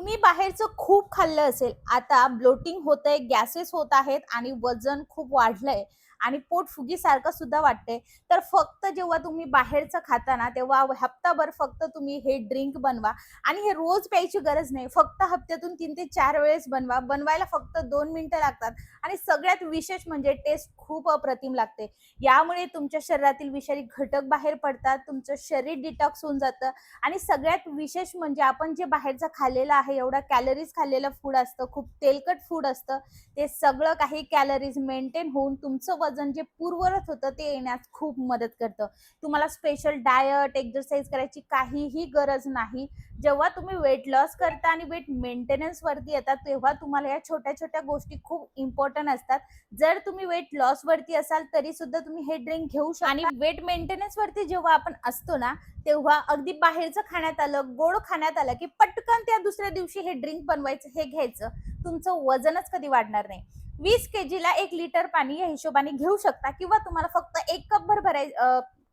तुम्ही बाहेरचं खूप खाल्लं असेल, आता ब्लोटिंग होतंय, गॅसेस होत आहेत आणि वजन खूप वाढलंय आणि पोट फुगीसारखं सुद्धा वाटतंय. तर फक्त जेव्हा तुम्ही बाहेरचं खाता ना, तेव्हा हप्ताभर फक्त तुम्ही हे ड्रिंक बनवा आणि हे रोज प्यायची गरज नाही. फक्त हप्त्यातून 3 ते 4 वेळेस बनवा. बनवायला फक्त 2 मिनिटं लागतात आणि सगळ्यात विशेष म्हणजे टेस्ट खूप अप्रतिम लागते. यामुळे तुमच्या शरीरातील विषारी घटक बाहेर पडतात, तुमचं शरीर डिटॉक्स होऊन जातं आणि सगळ्यात विशेष म्हणजे आपण जे बाहेरचं खाल्लेलं आहे, एवढा कॅलरीज खाल्लेलं फूड असतं, खूप तेलकट फूड असतं, ते सगळं काही कॅलरीज मेंटेन होऊन तुमचं वजन जे पूर्ववत होतं ते येण्यास खूप मदत करतं. तुम्हाला स्पेशल डायट, एक्सरसाइज करायची काहीही गरज नाही. जेव्हा तुम्ही वेट लॉस करता आणि वेट मेंटेनन्स वरती येतात, तेव्हा तुम्हाला या छोट्या-छोट्या गोष्टी खूप इम्पोर्टंट असतात. जर तुम्ही वेट लॉस वरती असाल, तरी सुद्धा तुम्ही हे ड्रिंक घेऊ शकता आणि वेट मेंटेनन्स वरती जेव्हा आपण असतो ना, तेव्हा अगदी बाहेरचं खाण्यात आलं, गोड खाण्यात आलं, की पटकन त्या दुसऱ्या दिवशी हे ड्रिंक बनवायचं, हे घ्यायचं. तुमचं वजनच कधी वाढणार नाही. 20 केजीला 1 लिटर पाणी या हिशोबाने घेऊ शकता किंवा तुम्हाला फक्त 1 कप भर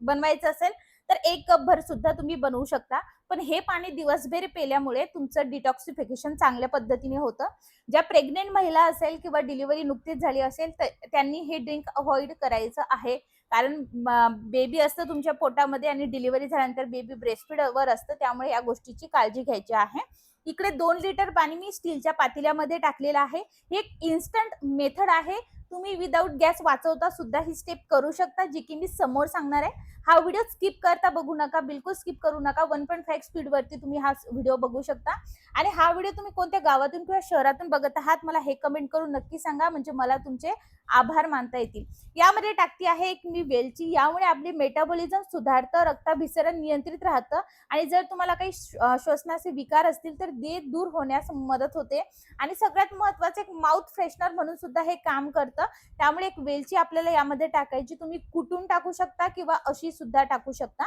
बनवायचं असेल, तर 1 कप भर सुद्धा तुम्ही बनवू शकता. पण हे पाणी दिवसभर पेल्यामुळे तुमचं डिटॉक्सिफिकेशन चांगल्या पद्धतीने होतं. ज्या प्रेग्नंट महिला असेल किंवा डिलिव्हरी नुकतीच झाली असेल, तर त्यांनी हे ड्रिंक अव्हॉइड करायचं आहे. कारण बेबी असतं तुमच्या पोटामध्ये आणि डिलिव्हरी झाल्यानंतर बेबी ब्रेस्टफीडवर असतं, त्यामुळे या गोष्टीची काळजी घ्यायची आहे. इकडे 2 लिटर पाणी मी स्टीलच्या पातेल्यामध्ये टाकलेलं आहे. ही एक इन्स्टंट मेथड आहे. तुम्ही विदाऊट गॅस वाचवता सुद्धा ही स्टेप करू शकता, जी की मी समोर सांगणार आहे. हा व्हिडिओ स्किप करता बघू नका, बिलकुल स्किप करू नका. 1.5 स्पीडवरती तुम्ही हा व्हिडिओ बघू शकता. आणि हा व्हिडिओ तुम्ही कोणत्या गावातून किंवा शहरातून बघत आहात, मला हे कमेंट करून नक्की सांगा, म्हणजे मला तुमचे आभार मानता येतील. यामध्ये टाकती आहे एक मी वेलची. यामुळे आपली मेटाबॉलिझम सुधारतं, रक्ताभिसरण नियंत्रित राहतं आणि जर तुम्हाला काही श्वसनाचे विकार असतील तर ते दूर होण्यास मदत होते. आणि सगळ्यात महत्त्वाचं एक माउथ फ्रेशनर म्हणून सुद्धा हे काम करतं. त्यामुळे एक वेलची आपल्याला यामध्ये टाकायची. तुम्ही कुटून टाकू शकता किंवा अशी सुद्धा टाकू शकता.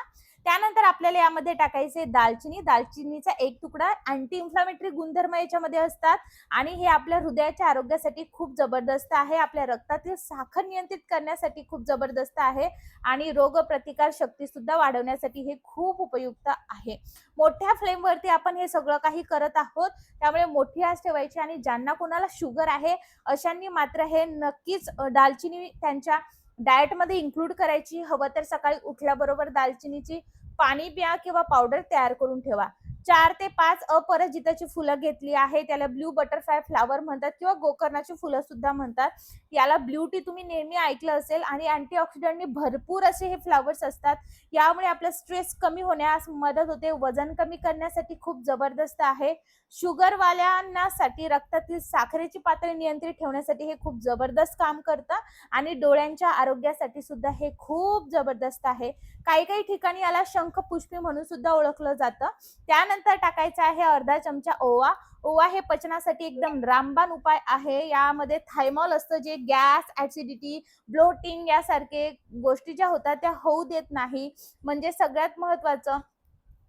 त्यानंतर आपल्याला यामध्ये टाकायचे दालचिनी. दालचिनीचा एक तुकडा अँटी इन्फ्लामेटरी गुणधर्म याच्यामध्ये असतात आणि हे आपल्या हृदयाच्या आरोग्यासाठी खूप जबरदस्त आहे. आपल्या रक्तातील साखर नियंत्रित करण्यासाठी खूप जबरदस्त आहे आणि रोगप्रतिकार शक्ती सुद्धा वाढवण्यासाठी हे खूप उपयुक्त आहे. मोठ्या फ्लेमवरती आपण हे सगळं काही करत आहोत, त्यामुळे मोठी आच ठेवायची आणि ज्यांना कोणाला शुगर आहे अशांनी मात्र हे नक्कीच दालचिनी त्यांच्या डाएटमध्ये इन्क्लूड करायची. हवं तर सकाळी उठल्याबरोबर दालचिनीची पाणी प्या किंवा पावडर तयार करून ठेवा. 4 ते 5 अपराजिताची फुलं घेतली आहे. त्याला ब्लू बटरफ्लाय फ्लॉवर म्हणतात किंवा गोकर्णाची फुलं सुद्धा म्हणतात. याला ब्लू टी तुम्ही नेहमी ऐकलं असेल आणि अँटीऑक्सिडंटनी भरपूर असे हे फ्लॉवर्स असतात. यामुळे आपला स्ट्रेस कमी होण्यास मदत होते. वजन कमी करण्यासाठी खूप जबरदस्त आहे. शुगरवाल्यांसाठी रक्तातील साखरेची पातळी नियंत्रित ठेवण्यासाठी हे खूप जबरदस्त काम करतं आणि डोळ्यांच्या आरोग्यासाठी सुद्धा हे खूप जबरदस्त आहे. काही काही ठिकाणी याला शंखपुष्पी म्हणून सुद्धा ओळखलं जातं. त्यानंतर टाकायचा आहे अर्धा चमचा ओवा. ओवा हे पचनासाठी एकदम रामबाण उपाय आहे. यामध्ये थायमॉल असतं, जे गॅस, ऍसिडिटी, ब्लोटिंग यासारखे गोष्टी ज्या होतात त्या होऊ देत नाही. म्हणजे सगळ्यात महत्वाचं,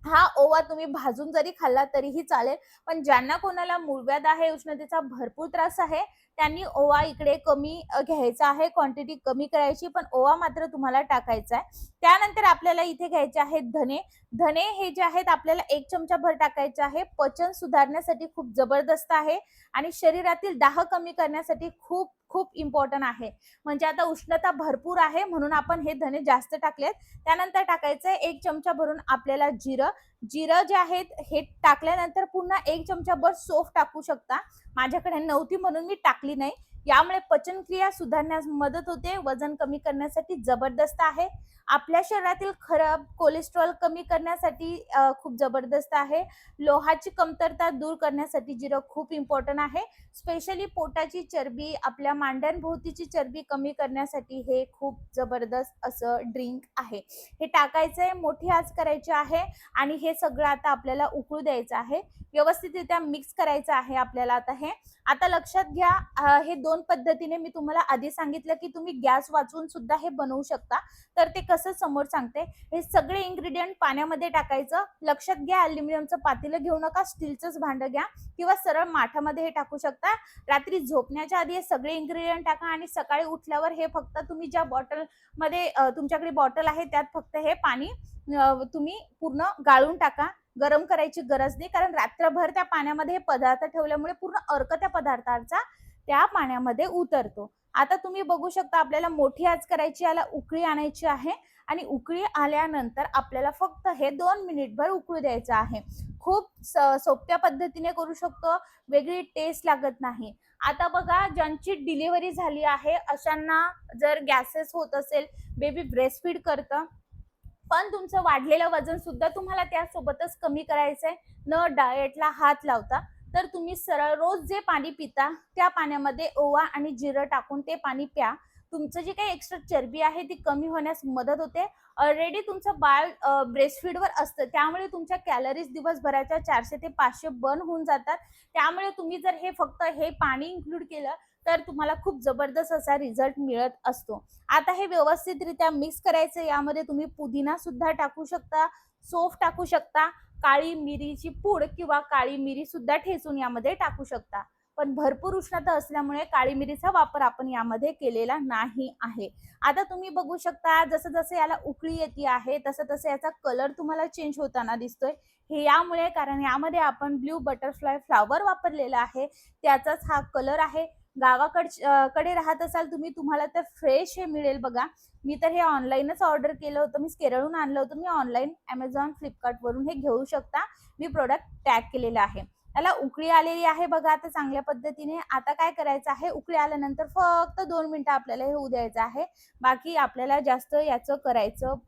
हा ओवा तुम्ही भाजून जरी खाल्ला तरीही चालेल. पण ज्यांना कोणाला मूळव्याध आहे, उष्णतेचा भरपूर त्रास आहे, त्यांनी ओवा इकडे कमी घ्यायचा आहे, क्वांटिटी कमी करायची, पण ओवा मात्र तुम्हाला टाकायचा आहे. त्यानंतर आपल्याला इथे घ्यायचे आहेत धने. धने हे जे आहेत आपल्याला 1 चमचा भर टाकायचे आहे. पचन सुधारण्यासाठी खूप जबरदस्त आहे आणि शरीरातील दाह कमी करण्यासाठी खूप खूप इम्पॉर्टंट आहे. म्हणजे आता उष्णता भरपूर आहे म्हणून आपण हे धने जास्त टाकलेत. त्यानंतर टाकायचं 1 चमचा भरून आपल्याला जिरं. जिरं जे आहेत हे टाकल्यानंतर पुन्हा 1 चमचाभर सौंफ टाकू शकता. माझ्याकडे नव्हती म्हणून मी टाकली नाही. यामुळे पचनक्रिया सुधारण्यास मदत होते. वजन कमी करण्यासाठी जबरदस्त आहे. आपल्या शरीरातील खराब कोलेस्ट्रॉल कमी करण्यासाठी खूप जबरदस्त आहे. लोहाची कमतरता दूर करण्यासाठी जिरं खूप इम्पॉर्टंट आहे. स्पेशली पोटाची चरबी, आपल्या मांड्यांभोवतीची चरबी कमी करण्यासाठी हे खूप जबरदस्त असं ड्रिंक आहे. हे टाकायचंय, मोठी आच करायची आहे आणि हे सगळं आता आपल्याला उकळू द्यायचं आहे. व्यवस्थितरित्या मिक्स करायचं आहे आपल्याला आता हे. आता लक्षात घ्या, हे 2 पद्धतीने मी तुम्हाला आधी सांगितलं, की तुम्ही गॅस वाचवून सुद्धा हे बनवू शकता. तर ते कसं समोर सांगते. हे सगळे इन्ग्रीडियंट पाण्यामध्ये टाकायचं. लक्षात घ्या, अॅल्युमिनियमचं पातेलं घेऊ नका, स्टीलचंच भांडं घ्या किंवा सरळ माठामध्ये हे टाकू शकता. रात्री झोपण्याच्या आधी हे सगळे इन्ग्रीडियंट टाका आणि सकाळी उठल्यावर हे फक्त तुम्ही ज्या बॉटलमध्ये तुमच्याकडे बॉटल आहे त्यात फक्त हे पाणी तुम्ही पूर्ण गाळून टाका. गरम करायची गरज नाही, कारण रात्रभर त्या पाण्यामध्ये हे पदार्थ ठेवल्यामुळे पूर्ण अर्क त्या पदार्थाचा त्या पाण्यामध्ये उतरतो. आता तुम्ही बघू शकता, आपल्याला मोठी आच करायची, याला उकळी आणायची आहे आणि उकळी आल्यानंतर आपल्याला फक्त हे 2 मिनिटभर उकळू द्यायचं आहे. खूप सोप्या पद्धतीने करू शकतो, वेगळी टेस्ट लागत नाही. आता बघा, ज्यांची डिलिव्हरी झाली आहे अशांना जर गॅसेस होत असेल, बेबी ब्रेस्टफीड करतं, पण तुमचं वाढलेलं वजन सुद्धा तुम्हाला त्यासोबतच कमी करायचंय, न डाएटला हात लावता, तर तुम्ही सरळ रोज जे पाणी पिता त्या पाण्यामध्ये ओवा आणि जिरं टाकून ते पाणी प्या. तुमचं जे काही एक्स्ट्रा चरबी आहे ती कमी होण्यास मदत होते. ऑलरेडी तुमचं बाळ ब्रेस्टफीडवर असतं, त्यामुळे तुमच्या कॅलरीज दिवसभराच्या 400 ते 500 बर्न होऊन जातात. त्यामुळे तुम्ही जर हे फक्त हे पाणी इन्क्लूड केलं तर तुम्हाला खूप जबरदस्त असा रिझल्ट मिळत असतो. आता हे व्यवस्थितरित्या मिक्स करायचं. यामध्ये तुम्ही पुदिना सुद्धा टाकू शकता, सौंफ टाकू शकता, काळी मिरीची पूड किंवा काळी मिरी सुद्धा ठेचून यामध्ये टाकू शकता. पण भरपूर उष्णता असल्यामुळे काळी मिरीचा वापर आपण यामध्ये केलेला नाही आहे. आता तुम्ही बघू शकता, जसं जसं याला उकळी येते आहे तसं तसं याचा कलर तुम्हाला चेंज होताना दिसतोय. हे यामुळे, कारण यामध्ये आपण ब्लू बटरफ्लाय फ्लावर वापरलेला आहे, त्याचाच हा कलर आहे. गावाकडे राहत असाल तुम्ही, तुम्हाला तर फ्रेश हे मिळेल बघा. मी तर हे ऑनलाईनच ऑर्डर केलं होतं, मी केरळहून आणलं होतं. मी ऑनलाईन Amazon, Flipkartवरून हे घेऊ शकता. मी प्रोडक्ट टॅग केलेलं आहे. त्याला उकळी आलेली आहे बघा आता चांगल्या पद्धतीने. आता काय करायचं आहे, उकळी आल्यानंतर फक्त 2 मिनिटं आपल्याला हे होऊ द्यायचं आहे. बाकी आपल्याला जास्त याचं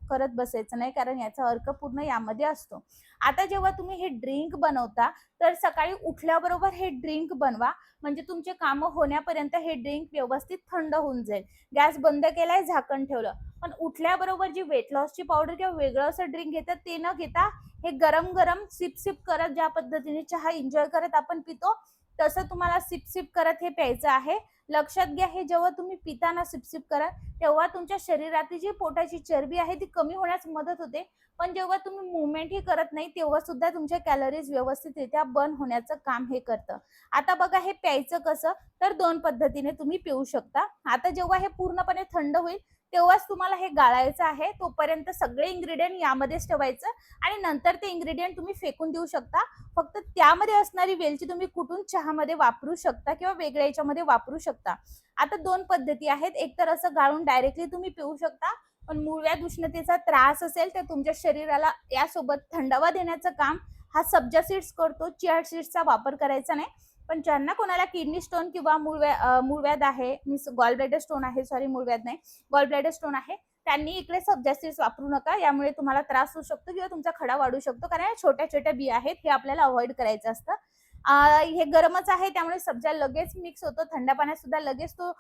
करत बसायचं नाही, कारण याचा अर्क पूर्ण यामध्ये असतो. आता जेव्हा तुम्ही हे ड्रिंक बनवता, तर सकाळी उठल्याबरोबर हे ड्रिंक बनवा, म्हणजे तुमचे कामं होण्यापर्यंत हे ड्रिंक व्यवस्थित थंड होऊन जाईल. गॅस बंद केलाय, झाकण ठेवलं, पण उठल्याबरोबर जी वेट लॉसची पावडर किंवा वेगळं असं ड्रिंक घेतात ते न घेता हे गरम गरम सिप सिप करत, ज्या पद्धतीने चहा एन्जॉय करत आपण पितो तसं तुम्हाला सिप सिप करत हे प्यायचं आहे. लक्षात घ्या, हे जेव्हा तुम्ही पिताना सिप सिप करत, तेव्हा तुमच्या शरीरातली जी पोटाची चरबी आहे ती कमी होण्यास मदत होते. पण जेव्हा तुम्ही मुवमेंट ही करत नाही तेव्हा सुद्धा तुमच्या कॅलरीज व्यवस्थितरित्या बर्न होण्याचं काम हे करतं. आता बघा, हे प्यायचं कसं, तर 2 पद्धतीने तुम्ही पिऊ शकता. आता जेव्हा हे पूर्णपणे थंड होईल तेव्हाच तुम्हाला हे गाळायचं आहे. तोपर्यंत सगळे इन्ग्रीडियंट यामध्येच ठेवायचं आणि नंतर ते इन्ग्रीडियंट तुम्ही फेकून देऊ शकता. फक्त त्यामध्ये असणारी वेलची तुम्ही कुटून चहामध्ये वापरू शकता किंवा वेगळ्या याच्यामध्ये वापरू शकता. आता 2 पद्धती आहेत. एक तर असं गाळून डायरेक्टली तुम्ही पिऊ शकता, पण मूळव्याध उष्णतेचा त्रास असेल तर तुमच्या शरीराला यासोबत थंडावा देण्याचं काम हा सब्जा सीड्स करतो. चिया सीड्सचा वापर करायचा नाही. पण ज्यांना कोणाला किडनी स्टोन किंवा मूळव्याध आहे, मीन्स गॉल ब्लॅडर स्टोन आहे, सॉरी मूळव्याध नाही, गॉल ब्लॅडर स्टोन आहे, त्यांनी इकडे सब्जा सीड्स वापरू नका. यामुळे तुम्हाला त्रास होऊ शकतो किंवा तुमचा खडा वाढू शकतो, कारण छोट्या छोट्या बिया आहेत, हे आपल्याला अवॉइड करायचं असतं. हे गरमच आहे त्यामुळे सब्जा लगेच मिक्स होतो. थंड पाण्यात सुद्धा लगेच तो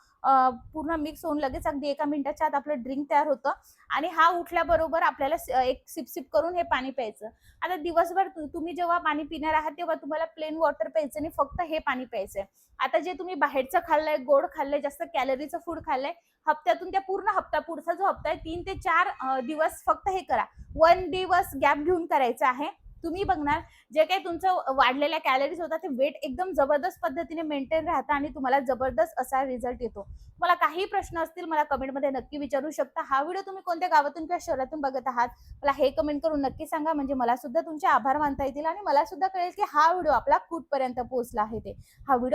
पूर्ण मिक्स होऊन लगेच अगदी 1 मिनिटाच्या आत आपलं ड्रिंक तयार होतं आणि हा उठल्याबरोबर आपल्याला एक सिप सिप करून हे पाणी प्यायचं. आता दिवसभर तुम्ही जेव्हा पाणी पिणार आहात तेव्हा तुम्हाला प्लेन वॉटर प्यायचं नाही, फक्त हे पाणी प्यायचंय. आता जे तुम्ही बाहेरचं खाल्लंय, गोड खाल्लंय, जास्त कॅलरीचं फूड खाल्लंय, हप्त्यातून त्या पूर्ण हप्ता, पुढचा जो हप्ता आहे 3 ते 4 दिवस फक्त हे करा. 1 दिवस गॅप घेऊन करायचं आहे. तुम्ही बघणार, जे काही तुमचं वाढलेल्या कॅलरीज होतात ते वेट एकदम जबरदस्त पद्धतीने मेंटेन राहतं आणि तुम्हाला जबरदस्त असा रिझल्ट येतो. मला काही प्रश्न असतील मला कमेंटमध्ये नक्की विचारू शकता. हा व्हिडिओ तुम्ही कोणत्या गावातून किंवा शहरातून बघत आहात मला हे कमेंट करून नक्की सांगा, म्हणजे मला सुद्धा तुमचे आभार मानता येतील आणि मला सुद्धा कळेल की हा व्हिडिओ आपला कुठपर्यंत पोहोचला आहे ते. हा व्हिडिओ